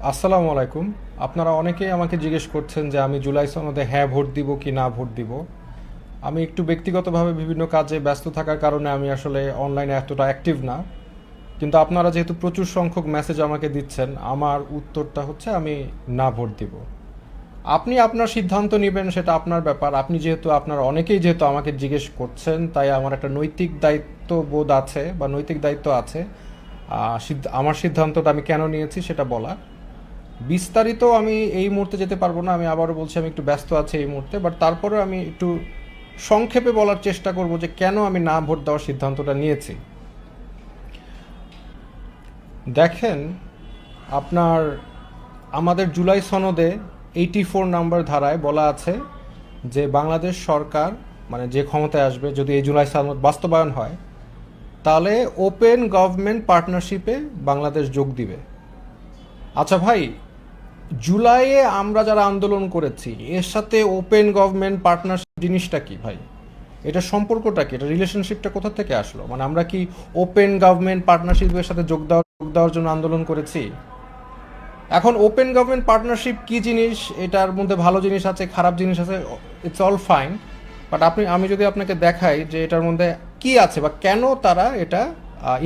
আসসালামু আলাইকুম। আপনারা অনেকেই আমাকে জিজ্ঞেস করছেন যে আমি জুলাই সনদে হ্যাঁ ভোট দিব কি না ভোট দিব। আমি একটু ব্যক্তিগতভাবে বিভিন্ন কাজে ব্যস্ত থাকার কারণে আমি আসলে অনলাইনে এতটা অ্যাক্টিভ না। কিন্তু আপনারা যেহেতু প্রচুর সংখ্যক মেসেজ আমাকে দিচ্ছেন, আমার উত্তরটা হচ্ছে আমি না ভোট দিব। আপনি আপনার সিদ্ধান্ত নেবেন, সেটা আপনার ব্যাপার। আপনি যেহেতু আপনারা অনেকেই যেহেতু আমাকে জিজ্ঞেস করছেন, তাই আমার একটা নৈতিক দায়িত্ববোধ আছে বা নৈতিক দায়িত্ব আছে আমার সিদ্ধান্তটা আমি কেন নিয়েছি সেটা বলা। বিস্তারিত আমি এই মুহূর্তে যেতে পারবো না, আমি আবারও বলছি আমি একটু ব্যস্ত আছি এই মুহূর্তে, বাট তারপরে আমি একটু সংক্ষেপে বলার চেষ্টা করব যে কেন আমি না ভোট দেওয়ার সিদ্ধান্তটা নিয়েছি। দেখেন, আপনার আমাদের জুলাই সনদে 84 নাম্বার ধারায় বলা আছে যে বাংলাদেশ সরকার, মানে যে ক্ষমতায় আসবে, যদি এই জুলাই সনদ বাস্তবায়ন হয়, তাহলে ওপেন গভর্নমেন্ট পার্টনারশিপে বাংলাদেশ যোগ দিবে। আচ্ছা ভাই, জুলাইয়ে আমরা যারা আন্দোলন করেছি এর সাথে ওপেন গভর্নমেন্ট পার্টনারশিপ জিনিসটা কি ভাই? এটা সম্পর্কটা কি? এটা রিলেশনশিপটা কোথা থেকে আসলো? মানে আমরা কি ওপেন গভর্নমেন্ট পার্টনারশিপের সাথে যোগ দেওয়ার জন্য আন্দোলন করেছি? এখন ওপেন গভর্নমেন্ট পার্টনারশিপ কি জিনিস, এটার মধ্যে ভালো জিনিস আছে, খারাপ জিনিস আছে, ইটস অল ফাইন। বাট আমি যদি আপনাকে দেখাই যে এটার মধ্যে কি আছে বা কেন তারা এটা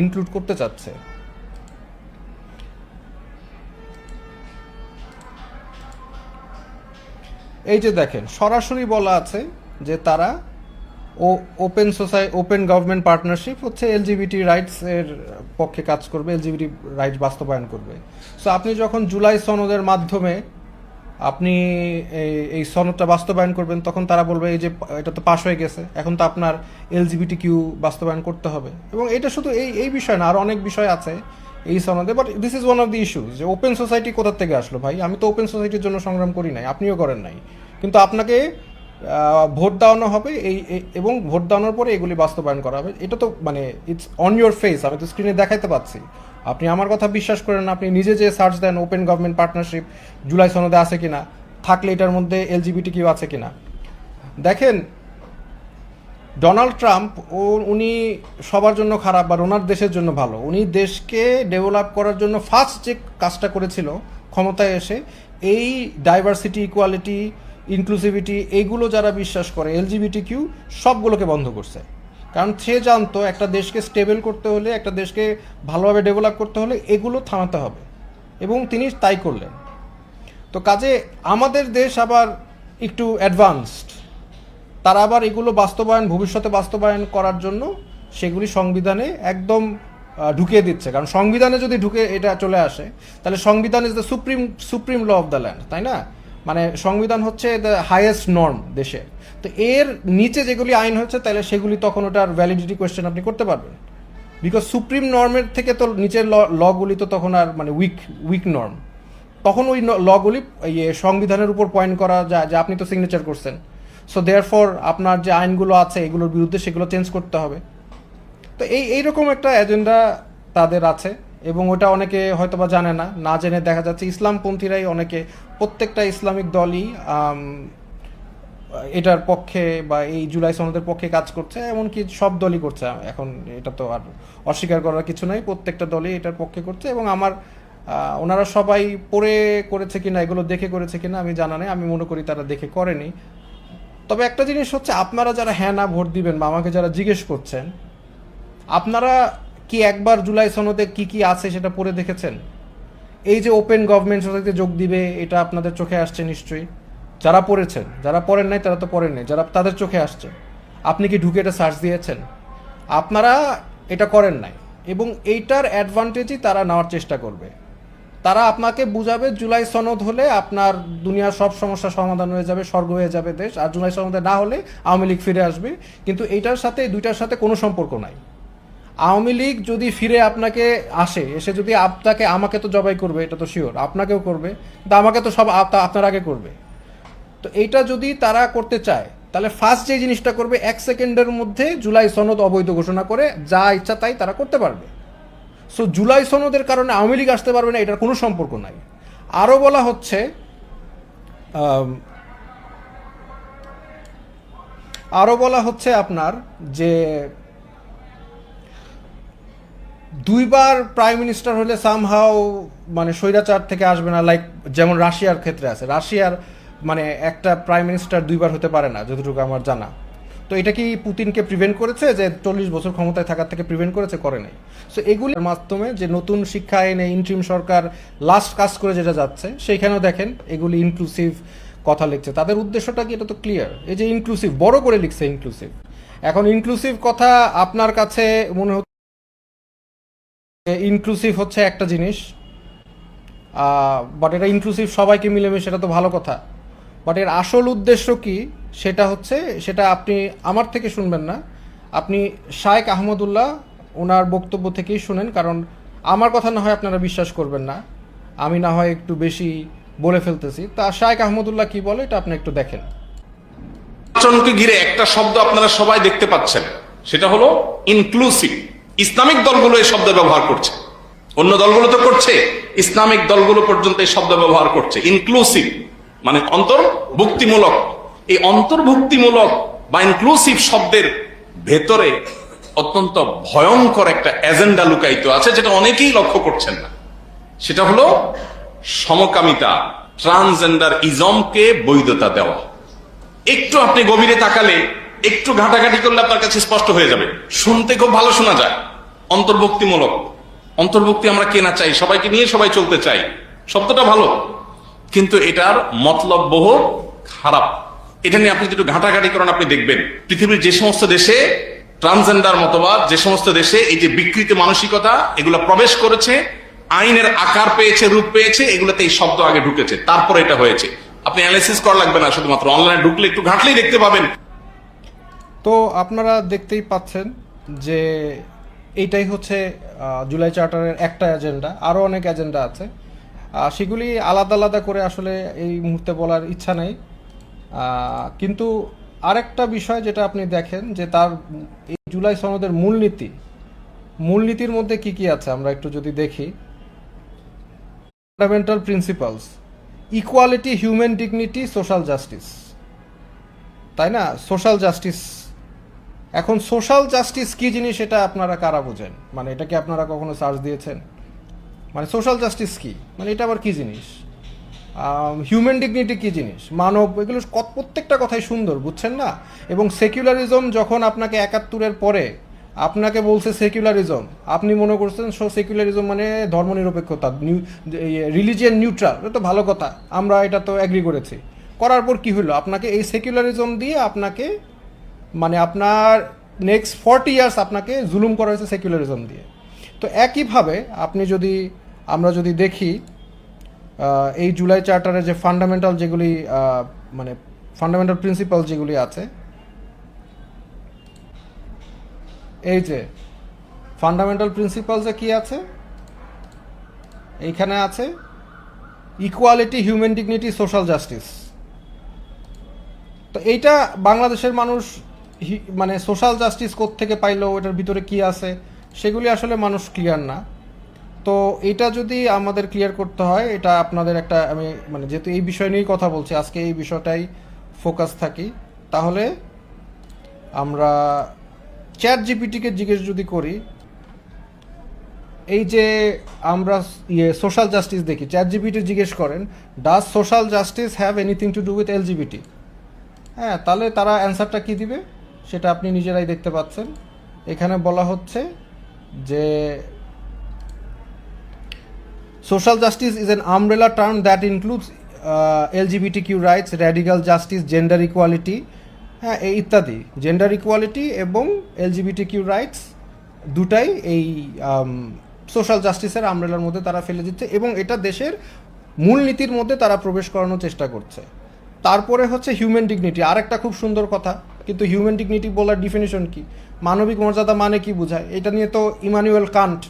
ইনক্লুড করতে চাচ্ছে। এই যে দেখেন, সরাসরি বলা আছে যে তারা ও ওপেন গভর্নমেন্ট পার্টনারশিপ হচ্ছে এলজিবিটি রাইটস এর পক্ষে কাজ করবে, এলজিবিটি রাইটস বাস্তবায়ন করবে। সো আপনি যখন জুলাই সনদের মাধ্যমে আপনি এই সনদটা বাস্তবায়ন করবেন, তখন তারা বলবে এই যে এটা তো পাশ হয়ে গেছে, এখন তো আপনার এলজিবিটি কিউ বাস্তবায়ন করতে হবে। এবং এটা শুধু এই এই বিষয় না, আর অনেক বিষয় আছে এই সনদে। But this is one of the issues যে ওপেন সোসাইটি কোথা থেকে আসলো ভাই? আমি তো ওপেন সোসাইটির জন্য সংগ্রাম করি নাই, আপনিও করেন নাই, কিন্তু আপনাকে ভোট দেওয়ানো হবে এবং ভোট দেওয়ানোর পরে এগুলি বাস্তবায়ন করা হবে। এটা তো মানে ইটস অন ইউর ফেস, আমি তো স্ক্রিনে দেখাইতে পাচ্ছি। আপনি আমার কথা বিশ্বাস করেন না, আপনি নিজে যে সার্চ দেন ওপেন গভর্নমেন্ট পার্টনারশিপ জুলাই সনদে আছে কিনা, থাকলে এটার মধ্যে এলজিবিটি কিউ আছে কিনা দেখেন। ডোনাল্ড ট্রাম্প উনি সবার জন্য খারাপ বা ওনার দেশের জন্য ভালো, উনি দেশকে ডেভেলপ করার জন্য ফার্স্ট যে কাজটা করেছিল ক্ষমতায় এসে, এই ডাইভার্সিটি, ইকুয়ালিটি, ইনক্লুসিভিটি, এইগুলো যারা বিশ্বাস করে, এলজিবিটি কিউ, সবগুলোকে বন্ধ করছে। কারণ সে জানতো একটা দেশকে স্টেবল করতে হলে, একটা দেশকে ভালোভাবে ডেভেলপ করতে হলে এগুলো থামাতে হবে, এবং তিনি তাই করলেন। তো কাজে আমাদের দেশ আবার একটু অ্যাডভান্সড, তারা আবার এগুলো ভবিষ্যতে বাস্তবায়ন করার জন্য সেগুলি সংবিধানে একদম ঢুকিয়ে দিচ্ছে। কারণ সংবিধানে যদি ঢুকে এটা চলে আসে, তাহলে সংবিধান is the supreme law of the land, তাই না? মানে সংবিধান হচ্ছে দ্য হাইয়েস্ট নর্ম দেশে। তো এর নিচে যেগুলি আইন হচ্ছে, তাহলে সেগুলি তখন ওটার ভ্যালিডিটি কোয়েশ্চেন আপনি করতে পারবেন। বিকজ সুপ্রিম নর্মের থেকে তো নিচের লগুলি তো তখন আর মানে উইক নর্ম। তখন ওই লগুলি সংবিধানের উপর পয়েন্ট করা যায় যে আপনি তো সিগনেচার করছেন, সো দেয়ার ফর আপনার যে আইনগুলো আছে এগুলোর বিরুদ্ধে সেগুলো চেঞ্জ করতে হবে। তো এইরকম একটা এজেন্ডা তাদের আছে, এবং ওটা অনেকে হয়তোবা জানে না, না জেনে দেখা যাচ্ছে ইসলামপন্থীরাই অনেকে, প্রত্যেকটা ইসলামিক দলই এটার পক্ষে বা এই জুলাই সনদের পক্ষে কাজ করছে, এমনকি সব দলই করছে এখন। এটা তো আর অস্বীকার করার কিছু নাই, প্রত্যেকটা দলই এটার পক্ষে করছে। এবং আমার ওনারা সবাই পড়ে করেছে কিনা, এগুলো দেখে করেছে কিনা আমি জানা নেই, আমি মনে করি তারা দেখে করেনি। তবে একটা জিনিস হচ্ছে, আপনারা যারা হ্যাঁ না ভোট দিবেন বা আমাকে যারা জিজ্ঞেস করছেন, আপনারা কি একবার জুলাই সনদে কি কি আছে সেটা পড়ে দেখেছেন? এই যে ওপেন গভর্নমেন্ট সোসাইটিতে যোগ দিবে, এটা আপনাদের চোখে আসছে নিশ্চয়ই। যারা পড়েছেন, যারা পড়েন নাই তারা তো পড়েন নাই, যারা তাদের চোখে আসছে, আপনি কি ঢুকে এটা সার্চ দিয়েছেন? আপনারা এটা করেন নাই, এবং এইটার অ্যাডভান্টেজই তারা নেওয়ার চেষ্টা করবে। তারা আপনাকে বুঝাবে জুলাই সনদ হলে আপনার দুনিয়ার সব সমস্যার সমাধান হয়ে যাবে, স্বর্গ হয়ে যাবে দেশ, আর জুলাই সনদে না হলে আওয়ামী লীগ ফিরে আসবে। কিন্তু এইটার সাথে, দুইটার সাথে কোনো সম্পর্ক নাই। আওয়ামী লীগ যদি ফিরে আপনাকে এসে যদি আপনাকে, আমাকে তো জবাই করবে, এটা তো শিওর, আপনাকেও করবে, কিন্তু আমাকে তো সব আপনার আগে করবে। তো এইটা যদি তারা করতে চায়, তাহলে ফার্স্ট যে জিনিসটা করবে, 1 সেকেন্ডের মধ্যে জুলাই সনদ অবৈধ ঘোষণা করে যা ইচ্ছা তাই তারা করতে পারবে। সো জুলাই সনদের কারণে আওয়ামী লীগ আসতে পারবে না, এটার কোনো সম্পর্ক নাই। আরও বলা হচ্ছে, আপনার যে দুইবার প্রাইম মিনিস্টার হলে সামহাও মানে স্বৈরাচার থেকে আসবে না, লাইক যেমন রাশিয়ার ক্ষেত্রে আছে। রাশিয়ার মানে একটা প্রাইম মিনিস্টার দুইবার হতে পারে না যতটুকু আমার জানা। তো এটা কি পুতিনকে প্রিভেন্ট করেছে, যে 40 বছর ক্ষমতায় থাকার থেকে প্রিভেন্ট করেছে? করে নাই। সো এগুলির মাধ্যমে যে নতুন শিক্ষা আইনে ইন্ট্রিম সরকার লাস্ট কাজ করে যেটা যাচ্ছে, সেইখানেও দেখেন এগুলি ইনক্লুসিভ কথা লিখছে। তাদের উদ্দেশ্যটা কি, এটা তো ক্লিয়ার। এই যে ইনক্লুসিভ বড় করে লিখছে ইনক্লুসিভ। এখন ইনক্লুসিভ কথা আপনার কাছে মনে হচ্ছে ইনক্লুসিভ হচ্ছে একটা জিনিস, বাট এটা ইনক্লুসিভ সবাইকে মিলেমিশে, সেটা তো ভালো কথা। বাট এর আসল উদ্দেশ্য কি সেটা হচ্ছে, সেটা আপনি আমার থেকে শুনবেন না, আপনি শায়েখ আহমদুল্লাহ ওনার বক্তব্য থেকেই শুনেন। কারণ আমার কথা না হয় আপনারা বিশ্বাস করবেন না, আমি না হয় একটু বেশি বলে ফেলতেছি। তা শায়েখ আহমদুল্লাহ কি বলে এটা আপনি একটু দেখেন। নির্বাচনকে ঘিরে একটা শব্দ আপনারা সবাই দেখতে পাচ্ছেন, সেটা হলো ইনক্লুসিভ। ইসলামিক দলগুলো এই শব্দ ব্যবহার করছে, অন্য দলগুলো তো করছে, ইসলামিক দলগুলো পর্যন্ত এই শব্দ ব্যবহার করছে। ইনক্লুসিভ মানে অন্তর্ভুক্তিমূলক। এই অন্তর্ভুক্তিমূলক বা ইনক্লুসিভ শব্দের ভেতরে অত্যন্ত ভয়ঙ্কর একটা এজেন্ডা লুকায়িত আছে, যেটা অনেকেই লক্ষ্য করছেন না। সেটা হলো সমকামিতা, ট্রান্সজেন্ডার ইজমকে বৈধতা দেওয়া। একটু আপনি গভীরে তাকালে, একটু ঘাটাঘাটি করলে আপনার কাছে স্পষ্ট হয়ে যাবে। শুনতে খুব ভালো শোনা যায়, অন্তর্ভুক্তিমূলক। অন্তর্ভুক্তি আমরা কে না চাই, সবাইকে নিয়ে সবাই চলতে চাই, শব্দটা ভালো, কিন্তু এটার মতলব বহু খারাপ। এটা নিয়ে আপনি একটু ঘাটাঘাটি করেন, আপনি দেখবেন পৃথিবীর যে সমস্ত দেশে ট্রান্সজেন্ডার মতবাদ, যে সমস্ত দেশে এই যে বিকৃত মানসিকতা এগুলো প্রবেশ করেছে, আইনের আকার পেয়েছে, রূপ পেয়েছে, এগুলোতে এই শব্দ আগে ঢুকেছে, তারপরে এটা হয়েছে। আপনি অ্যানালাইসিস করা লাগবে না, শুধুমাত্র অনলাইনে ঢুকলে একটু ঘাটলেই দেখতে পাবেন। তো আপনারা দেখতেই পাচ্ছেন যে এইটাই হচ্ছে জুলাই চার্টারের একটা এজেন্ডা। আরও অনেক এজেন্ডা আছে, সেগুলি আলাদা আলাদা করে আসলে এই মুহূর্তে বলার ইচ্ছা নেই। কিন্তু আরেকটা বিষয় যেটা আপনি দেখেন, যে তার এই জুলাই সনদের মূলনীতির মধ্যে কি কি আছে আমরা একটু যদি দেখি। Fundamental principles, equality, human dignity, social justice, তাই না? Social justice. এখন সোশ্যাল জাস্টিস কি জিনিস এটা আপনারা কারা বোঝেন? মানে এটা কি আপনারা কখনো সার্চ দিয়েছেন? মানে সোশ্যাল জাস্টিস কি, মানে এটা আবার কি জিনিস? হিউম্যান ডিগনিটি কি জিনিস, মানব, এগুলো প্রত্যেকটা কথাই সুন্দর, বুঝছেন না? এবং সেকুলারিজম যখন আপনাকে 71-এর পরে আপনাকে বলছে সেকুলারিজম, আপনি মনে করছেন সেকুলারিজম মানে ধর্মনিরপেক্ষতা, রিলিজিয়ান নিউট্রাল, এটা তো ভালো কথা, আমরা এটা তো অ্যাগ্রি করেছি। করার পর কি হলো? আপনাকে এই সেকুলারিজম দিয়ে আপনাকে মানে আপনার নেক্সট 40 ইয়ার্স আপনাকে জুলুম করা হয়েছে সেকুলারিজম দিয়ে। তো একইভাবে আমরা যদি দেখি এই জুলাই চার্টারে যে ফান্ডামেন্টাল যেগুলি মানে ফান্ডামেন্টাল প্রিন্সিপাল যেগুলি আছে, এই যে ফান্ডামেন্টাল প্রিন্সিপালসে কি আছে, এইখানে আছে equality, human dignity, social justice. তো এইটা বাংলাদেশের মানুষ মানে সোশ্যাল জাস্টিস কোত্থেকে পাইলো, এটার ভিতরে কি আছে, সেগুলি আসলে মানুষ ক্লিয়ার না। তো এটা যদি আমাদের ক্লিয়ার করতে হয়, এটা আপনাদের একটা, আমি মানে যেহেতু এই বিষয় নিয়েই কথা বলছি আজকে, এই বিষয়টাই ফোকাস থাকি, তাহলে আমরা চ্যাট জিপিটিকে জিজ্ঞেস যদি করি, এই যে আমরা সোশ্যাল জাস্টিস দেখি, চ্যাট জিপিটি জিজ্ঞেস করেন, does social justice have anything to do with LGBT? হ্যাঁ, তাহলে তারা অ্যান্সারটা কি দিবে সেটা আপনি নিজেরাই দেখতে পাচ্ছেন। এখানে বলা হচ্ছে যে social justice is an umbrella term that includes LGBTQ rights, radical justice, gender equality, হ্যাঁ ইত্যাদি। জেন্ডার ইকুয়ালিটি এবং LGBTQ রাইটস দুটাই এই সোশ্যাল জাস্টিসের আমব্রেলার মধ্যে তারা ফেলে দিচ্ছে, এবং এটা দেশের মূলনীতির মধ্যে তারা প্রবেশ করানোর চেষ্টা করছে। তারপরে হচ্ছে হিউম্যান ডিগনিটি, আরেকটা খুব সুন্দর কথা, কিন্তু হিউম্যান ডিগনিটি বলার ডিফিনিশন কি, মানবিক মর্যাদা মানে কি বোঝায়, এটা নিয়ে তো ইমানুয়েল কান্ট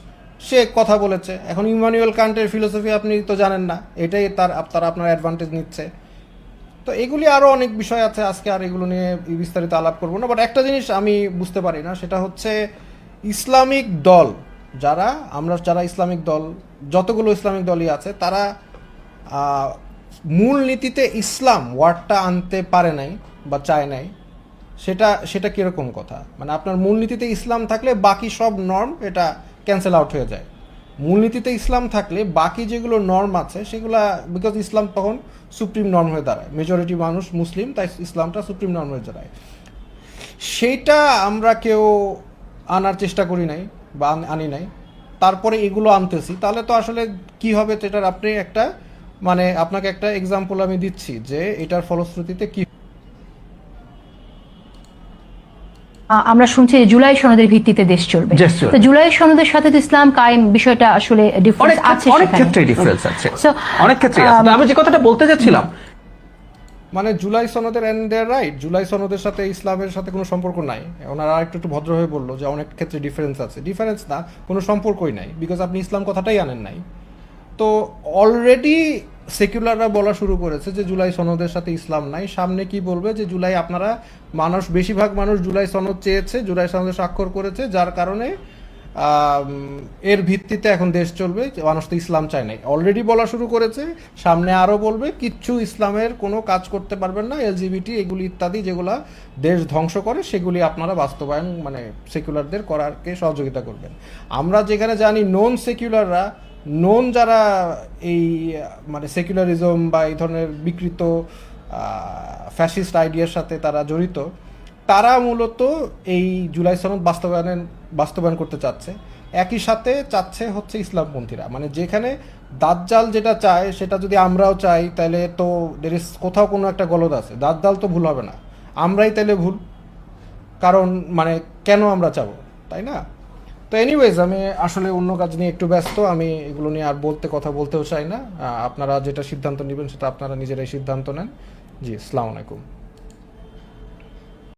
সে কথা বলেছে। এখন ইমানুয়েল কান্টের ফিলোসফি আপনি তো জানেন না, এটাই তারা আপনার অ্যাডভান্টেজ নিচ্ছে। তো এগুলি আরও অনেক বিষয় আছে, আজকে আর এগুলো নিয়ে বিস্তারিত আলাপ করবো না। বাট একটা জিনিস আমি বুঝতে পারি না, সেটা হচ্ছে ইসলামিক দল যারা ইসলামিক দল, যতগুলো ইসলামিক দলই আছে, তারা মূলনীতিতে ইসলাম ওয়ার্ডটা আনতে পারে নাই বা চায় নাই। সেটা কীরকম কথা? মানে আপনার মূলনীতিতে ইসলাম থাকলে বাকি সব নর্ম এটা ক্যান্সেল আউট হয়ে যায়। মূলনীতিতে ইসলাম থাকলে বাকি যেগুলো নর্ম আছে সেগুলা, বিকজ ইসলাম তখন সুপ্রিম নর্ম হয়ে দাঁড়ায়, মেজরিটি মানুষ মুসলিম, তাই ইসলামটা সুপ্রিম নর্ম হয়ে দাঁড়ায়। সেইটা আমরা কেউ আনার চেষ্টা করি নাই বা আনি নাই, তারপরে এগুলো আনতেছি, তাহলে তো আসলে কি হবে সেটার আপনি একটা মানে আপনাকে একটা এক্সাম্পল আমি দিচ্ছি যে এটার ফলশ্রুতিতে কি। আমরা শুনছি যে জুলাই সনদের ভিত্তিতে দেশ চলবে। দেশ চলবে। তো জুলাই সনদের সাথে তো ইসলাম কায়েম বিষয়টা আসলে ডিফারেন্স আছে, অনেক ক্ষেত্রে ডিফারেন্স আছে, So, অনেক ক্ষেত্রে আছে। আমি যে কথাটা বলতে যাচ্ছিলাম, মানে জুলাই সনদের এন্ড দেয়ার রাইট, জুলাই সনদের সাথে ইসলামের সাথে কোনো সম্পর্ক নাই। ওনারা একটু ভদ্র হয়ে বললো যে অনেক ক্ষেত্রে ডিফারেন্স আছে, ডিফারেন্স না, কোনো সম্পর্কই নাই, বিকজ আপনি ইসলাম কথাটাই আনেন নাই। তো অলরেডি সেকুলাররা বলা শুরু করেছে যে জুলাই সনদের সাথে ইসলাম নাই। সামনে কি বলবে যে জুলাই আপনারা মানুষ, বেশিরভাগ মানুষ জুলাই সনদ চেয়েছে, জুলাই সনদে স্বাক্ষর করেছে, যার কারণে এর ভিত্তিতে এখন দেশ চলবে, মানুষ তো ইসলাম চায় নাই, অলরেডি বলা শুরু করেছে। সামনে আরও বলবে কিচ্ছু ইসলামের কোনো কাজ করতে পারবেন না, এলজিবিটি এগুলি ইত্যাদি যেগুলা দেশ ধ্বংস করে সেগুলি আপনারা বাস্তবায়ন মানে সেকুলারদের করারকে সহযোগিতা করবেন। আমরা যেখানে জানি নন সেকুলাররা, নন যারা এই মানে সেকুলারিজম বা এই ধরনের বিকৃত ফ্যাসিস্ট আইডিয়ার সাথে তারা জড়িত, তারা মূলত এই জুলাই সনদ বাস্তবায়ন করতে চাচ্ছে। একই সাথে চাচ্ছে হচ্ছে ইসলামপন্থীরা, মানে যেখানে দাজ্জাল যেটা চায় সেটা যদি আমরাও চাই তাহলে তো কোথাও কোনো একটা গলদ আছে। দাজ্জাল তো ভুল হবে না, আমরাই তাহলে ভুল, কারণ মানে কেন আমরা চাবো, তাই না? তো এনিওয়েজ, আমি আসলে অন্য কাজ নিয়ে একটু ব্যস্ত, আমি এগুলো নিয়ে আর কথা বলতেও চাই না। আপনারা যেটা সিদ্ধান্ত নেবেন সেটা আপনারা নিজেরাই সিদ্ধান্ত নেন। জি, আসসালামু আলাইকুম।